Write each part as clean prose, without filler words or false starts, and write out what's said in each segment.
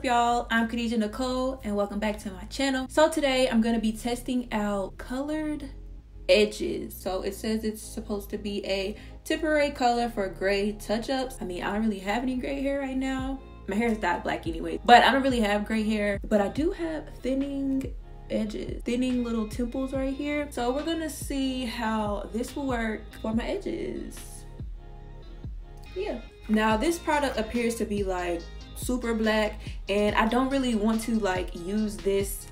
up, y'all? I'm Kadijah Nicole and welcome back to my channel. So today I'm going to be testing out colored edges. So it says it's supposed to be a temporary color for gray touch-ups. I mean, I don't really have any gray hair right now. My hair is dyed black anyway, but I don't really have gray hair, but I do have thinning edges, thinning little temples right here. So we're gonna see how this will work for my edges. Yeah. Now this product appears to be like super black, and I don't really want to like use this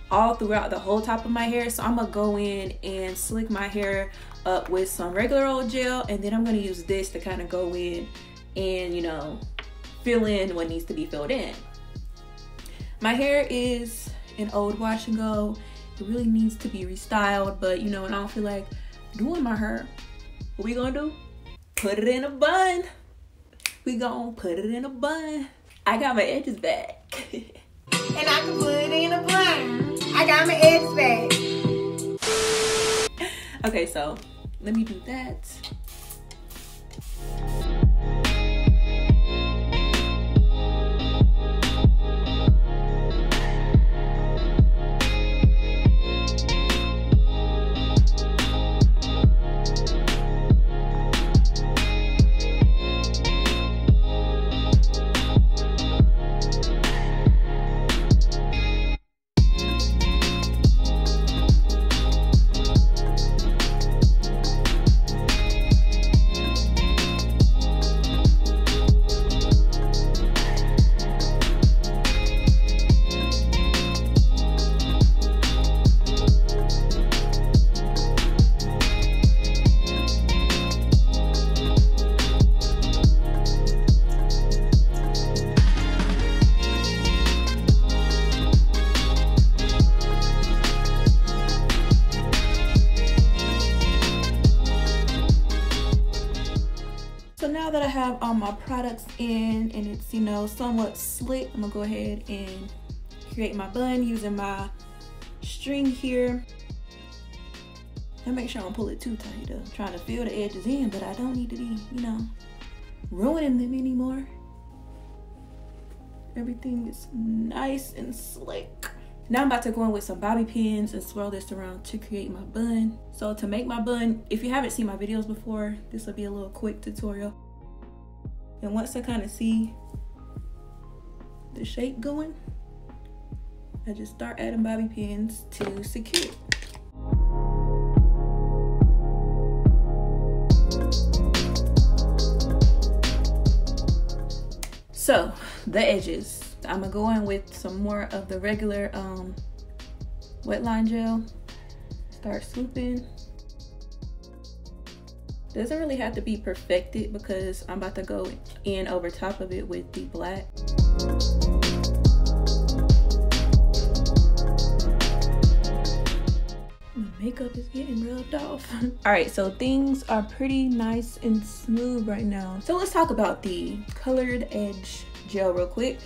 all throughout the whole top of my hair, so I'm gonna go in and slick my hair up with some regular old gel, and then I'm gonna use this to kind of go in and, you know, fill in what needs to be filled in. My hair is an old wash and go. It really needs to be restyled, but you know, and I don't feel like doing my hair. What we gonna do? Put it in a bun. We gonna put it in a bun. I got my edges back. And I can put it in a bun. I got my edges back. Okay, so let me do that. So now that I have all my products in and it's, you know, somewhat slick, I'm gonna go ahead and create my bun using my string here. And make sure I don't pull it too tight though. I'm trying to fill the edges in, but I don't need to be, you know, ruining them anymore. Everything is nice and slick. Now I'm about to go in with some bobby pins and swirl this around to create my bun. So to make my bun, if you haven't seen my videos before, this will be a little quick tutorial. And once I kind of see the shape going, I just start adding bobby pins to secure it. So the edges. I'm gonna go in with some more of the regular wet line gel. Start swooping. Doesn't really have to be perfected because I'm about to go in over top of it with the black. My makeup is getting rubbed off. All right, so things are pretty nice and smooth right now. So let's talk about the colored edge gel real quick.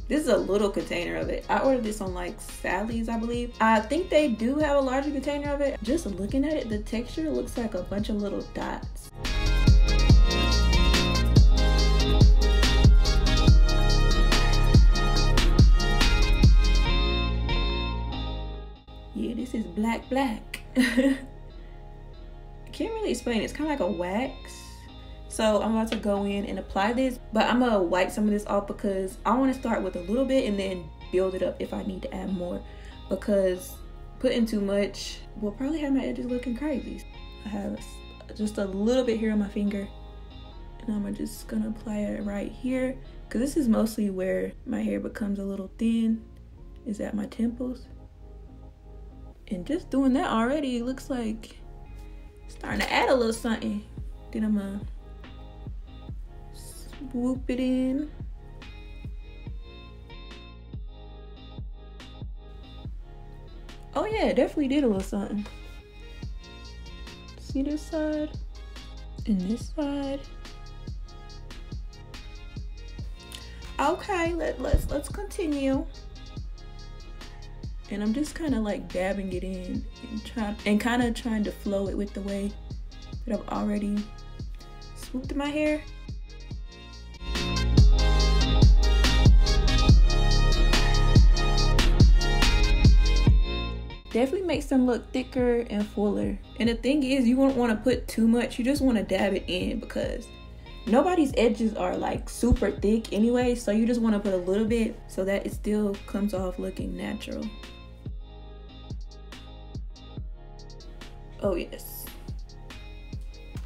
This is a little container of it. I ordered this on like Sally's, I believe. I think they do have a larger container of it. Just looking at it, the texture looks like a bunch of little dots. Yeah, this is black. I can't really explain it. It's kind of like a wax. So I'm about to go in and apply this, but I'm gonna wipe some of this off because I want to start with a little bit and then build it up if I need to add more, because putting too much will probably have my edges looking crazy. I have just a little bit here on my finger, and I'm just gonna apply it right here because this is mostly where my hair becomes a little thin, is at my temples. And just doing that already, it looks like it's starting to add a little something. Then I'm gonna swoop it in. Oh yeah, it definitely did a little something. See this side and this side. Okay, let's continue. And I'm just kind of like dabbing it in and kind of trying to flow it with the way that I've already swooped my hair. Definitely makes them look thicker and fuller. And the thing is, you won't want to put too much. You just want to dab it in because nobody's edges are like super thick anyway. So you just want to put a little bit so that it still comes off looking natural. Oh yes,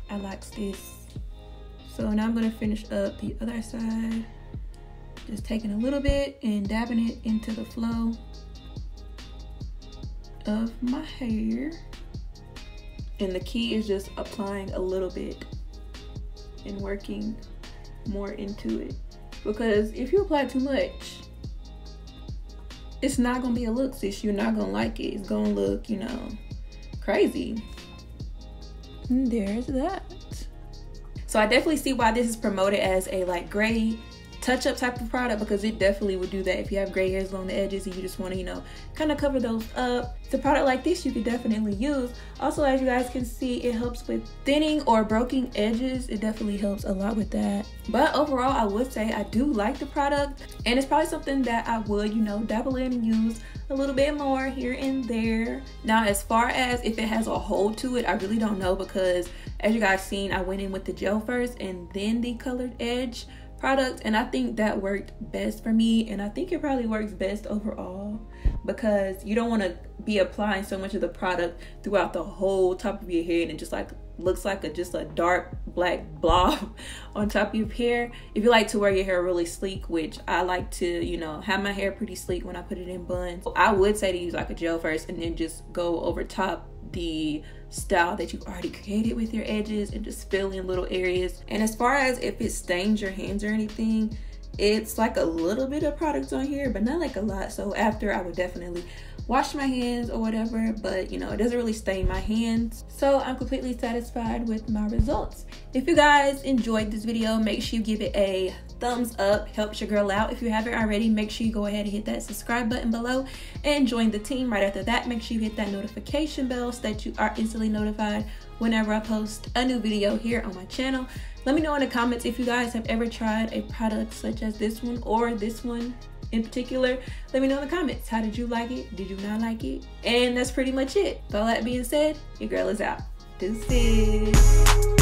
I like this. So now I'm going to finish up the other side. Just taking a little bit and dabbing it into the flow of my hair. And the key is just applying a little bit and working more into it, because if you apply too much, it's not gonna be a looks issue. You're not gonna like it. It's gonna look, you know, crazy. And there's that. So I definitely see why this is promoted as a like gray touch-up type of product, because it definitely would do that if you have gray hairs along the edges and you just want to, you know, kind of cover those up. It's a product like this you could definitely use. Also, as you guys can see, it helps with thinning or broken edges. It definitely helps a lot with that. But overall, I would say I do like the product, and it's probably something that I would, you know, dabble in and use a little bit more here and there. Now, as far as if it has a hold to it, I really don't know, because as you guys seen, I went in with the gel first and then the colored edge product, and I think that worked best for me, and I think it probably works best overall, because you don't want to be applying so much of the product throughout the whole top of your head and it just like looks like just a dark black blob on top of your hair. If you like to wear your hair really sleek, which I like to, you know, have my hair pretty sleek when I put it in buns, I would say to use like a gel first and then just go over top the style that you've already created with your edges and just fill in little areas. And as far as if it stains your hands or anything, it's like a little bit of product on here, but not like a lot. So after, I would definitely wash my hands or whatever, but you know, it doesn't really stain my hands. So I'm completely satisfied with my results. If you guys enjoyed this video, make sure you give it a thumbs up. Helps your girl out. If you haven't already, make sure you go ahead and hit that subscribe button below and join the team. Right after that, make sure you hit that notification bell so that you are instantly notified whenever I post a new video here on my channel. Let me know in the comments if you guys have ever tried a product such as this one or this one in particular. Let me know in the comments. How did you like it? Did you not like it? And that's pretty much it. With all that being said, your girl is out. Deuces.